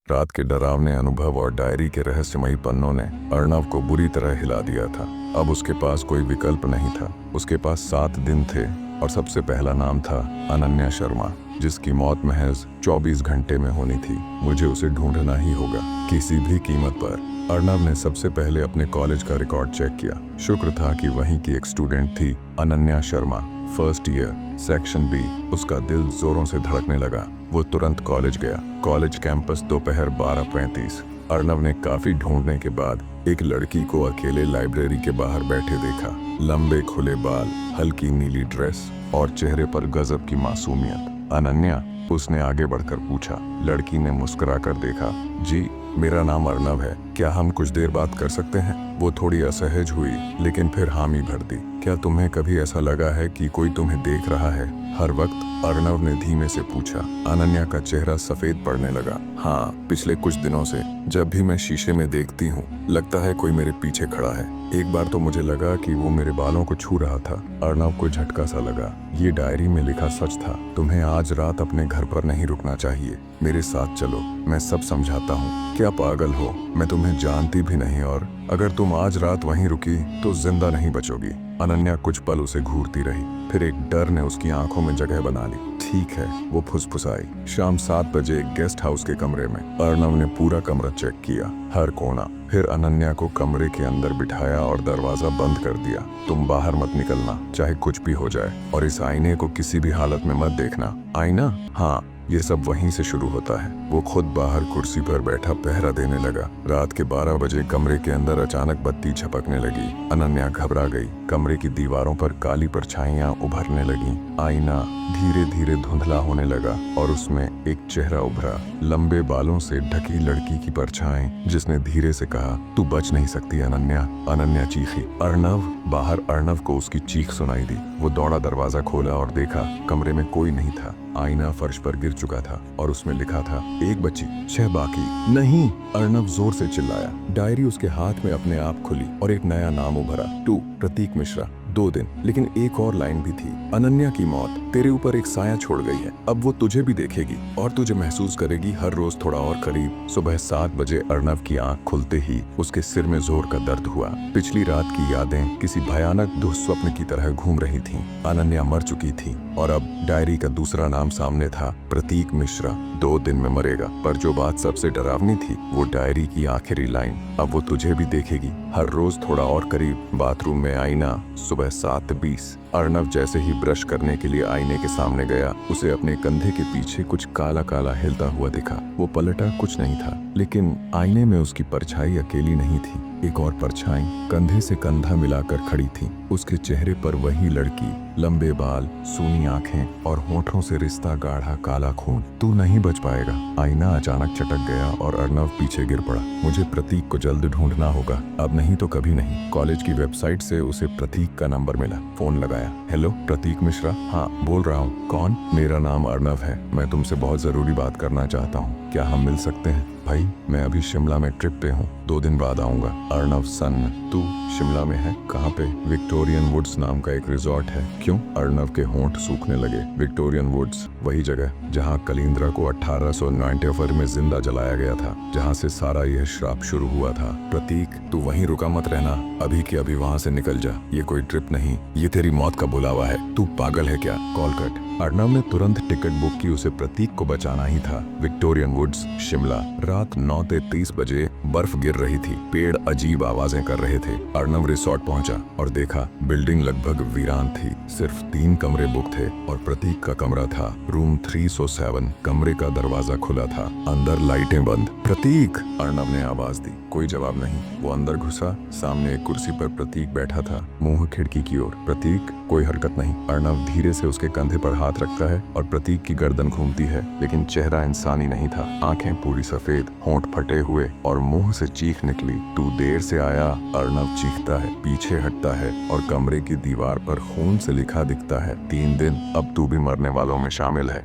रात के डरावने अनुभव और डायरी के रहस्यमयी पन्नों ने अर्णव को बुरी तरह हिला दिया था। अब उसके पास कोई विकल्प नहीं था। उसके पास 7 दिन थे और सबसे पहला नाम था अनन्या शर्मा, जिसकी मौत महज 24 घंटे में होनी थी। मुझे उसे ढूंढना ही होगा, किसी भी कीमत पर। अर्णव ने सबसे पहले अपने कॉलेज का रिकॉर्ड चेक किया। शुक्र था कि वहीं की एक स्टूडेंट थी, Ananya Sharma, first year, section B. उसका दिल जोरों से धड़कने लगा। वो तुरंत कॉलेज गया। कॉलेज कैंपस दोपहर 12:35। अर्णव ने काफी ढूंढने के बाद एक लड़की को अकेले लाइब्रेरी के बाहर बैठे देखा। लंबे खुले बाल, हल्की नीली ड्रेस और चेहरे पर गजब की मासूमियत। अनन्या, उसने आगे बढ़कर पूछा। लड़की ने मुस्कुराकर देखा। जी, मेरा नाम अर्णव है, क्या हम कुछ देर बात कर सकते हैं? वो थोड़ी असहज हुई, लेकिन फिर हामी भर दी। क्या तुम्हें कभी ऐसा लगा है कि कोई तुम्हें देख रहा है हर वक्त? अर्णव ने धीमे से पूछा। अनन्या का चेहरा सफेद पड़ने लगा। हाँ, पिछले कुछ दिनों से जब भी मैं शीशे में देखती हूँ, लगता है कोई मेरे पीछे खड़ा है। एक बार तो मुझे लगा कि वो मेरे बालों को छू रहा था। अर्णव को झटका सा लगा। ये डायरी में लिखा सच था। तुम्हें आज रात अपने घर पर नहीं रुकना चाहिए। मेरे साथ चलो, मैं सब समझाता हूँ। क्या पागल हो? मैं तुम्हें जानती भी नहीं, और अगर तुम आज रात वहीं रुकी तो जिंदा नहीं बचोगी। अनन्या कुछ पल उसे घूरती रही, फिर एक डर ने उसकी आंखों में जगह बना ली। ठीक है, वो फुसफुसाई। शाम 7 बजे एक गेस्ट हाउस के कमरे में अर्णव ने पूरा कमरा चेक किया, हर कोना। फिर अनन्या को कमरे के अंदर बिठाया और दरवाजा बंद कर दिया। तुम बाहर मत निकलना, चाहे कुछ भी हो जाए, और इस आईने को किसी भी हालत में मत देखना। आईना? हाँ, ये सब वहीं से शुरू होता है। वो खुद बाहर कुर्सी पर बैठा पहरा देने लगा। रात के 12 बजे कमरे के अंदर अचानक बत्ती झपकने लगी। अनन्या घबरा गई। कमरे की दीवारों पर काली परछाइयां उभरने लगीं। आईना धीरे धीरे धुंधला होने लगा और उसमें एक चेहरा उभरा। लंबे बालों से ढकी लड़की की परछाई, जिसने धीरे से कहा, तू बच नहीं सकती अनन्या। अनन्या चीखी। अर्णव! बाहर अर्णव को उसकी चीख सुनाई दी। वो दौड़ा, दरवाजा खोला और देखा, कमरे में कोई नहीं था। आईना फर्श पर गिर चुका था और उसमें लिखा था, 1 बची, 6 बाकी। नहीं! अर्णव जोर से चिल्लाया। डायरी उसके हाथ में अपने आप खुली और एक नया नाम उभरा, 2 प्रतीक मिश्रा। 2 दिन। लेकिन एक और लाइन भी थी, अनन्या की मौत तेरे ऊपर एक साया छोड़ गई है। अब वो तुझे भी देखेगी और तुझे महसूस करेगी हर रोज थोड़ा और करीब। सुबह 7 बजे अर्णव की आंख खुलते ही उसके सिर में जोर का दर्द हुआ। पिछली रात की यादें किसी भयानक दुःस्वप्न की तरह घूम रही थीं। अनन्या मर चुकी थी और अब डायरी का दूसरा नाम सामने था, प्रतीक मिश्रा। 2 दिन में मरेगा। पर जो बात सबसे डरावनी थी, वो डायरी की आखिरी लाइन, अब वो तुझे भी देखेगी हर रोज थोड़ा और करीब। बाथरूम में आईना, सुबह 7:20। अर्णव जैसे ही ब्रश करने के लिए आईने के सामने गया, उसे अपने कंधे के पीछे कुछ काला काला हिलता हुआ दिखा। वो पलटा, कुछ नहीं था, लेकिन आईने में उसकी परछाई अकेली नहीं थी। एक और परछाई कंधे से कंधा मिलाकर खड़ी थी। उसके चेहरे पर वही लड़की, लंबे बाल, सूनी आंखें और होठों से रिश्ता गाढ़ा काला खून। तू नहीं बच पाएगा। आईना अचानक चटक गया और अर्णव पीछे गिर पड़ा। मुझे प्रतीक को जल्द ढूंढना होगा, अब नहीं तो कभी नहीं। कॉलेज की वेबसाइट से उसे प्रतीक का नंबर मिला। फोन लगाया। हेलो, प्रतीक मिश्रा? हाँ, बोल रहा हूँ। कौन? मेरा नाम अर्णव है, मैं तुमसे बहुत जरूरी बात करना चाहता हूँ। क्या हम मिल सकते हैं? भाई, मैं अभी शिमला में ट्रिप पे हूँ, 2 दिन बाद आऊंगा। अर्णव सन्न। तू शिमला में है? कहाँ पे? विक्टोरियन वुड्स नाम का एक रिजॉर्ट है। क्यों? अर्णव के होंठ सूखने लगे। विक्टोरियन वुड्स, वही जगह जहाँ कलिंद्रा को 1849 में जिंदा जलाया गया था, जहाँ से सारा यह श्राप शुरू हुआ था। प्रतीक, तू वहीं रुका मत रहना, अभी के अभी वहाँ से निकल जा। ये कोई ट्रिप नहीं, ये तेरी मौत का बुलावा है। तू पागल है क्या? Call cut. अर्णव ने तुरंत टिकट बुक की, उसे प्रतीक को बचाना ही था। Victorian woods, Shimla. रात 9:30 बजे बर्फ गिर रही थी। पेड़ अजीब आवाजें कर रहे थे। अर्णव रिसोर्ट पहुंचा और देखा, बिल्डिंग लगभग वीरान थी। सिर्फ 3 कमरे बुक थे और प्रतीक का कमरा था, रूम 307। कमरे का दरवाजा खुला था, अंदर लाइटें बंद। प्रतीक! अर्णव ने आवाज दी। कोई जवाब नहीं। वो अंदर घुसा। सामने एक कुर्सी पर प्रतीक बैठा था, मुंह खिड़की की ओर। प्रतीक! कोई हरकत नहीं। अर्णव धीरे से उसके कंधे पर हाथ रखता है और प्रतीक की गर्दन घूमती है, लेकिन चेहरा इंसानी नहीं था। आंखें पूरी सफेद, होंठ फटे हुए और मुंह से चीख निकली। तू देर से आया। अर्णव चीखता है, पीछे हटता है और कमरे की दीवार पर खून से लिखा दिखता है, 3 दिन, अब तू भी मरने वालों में शामिल है।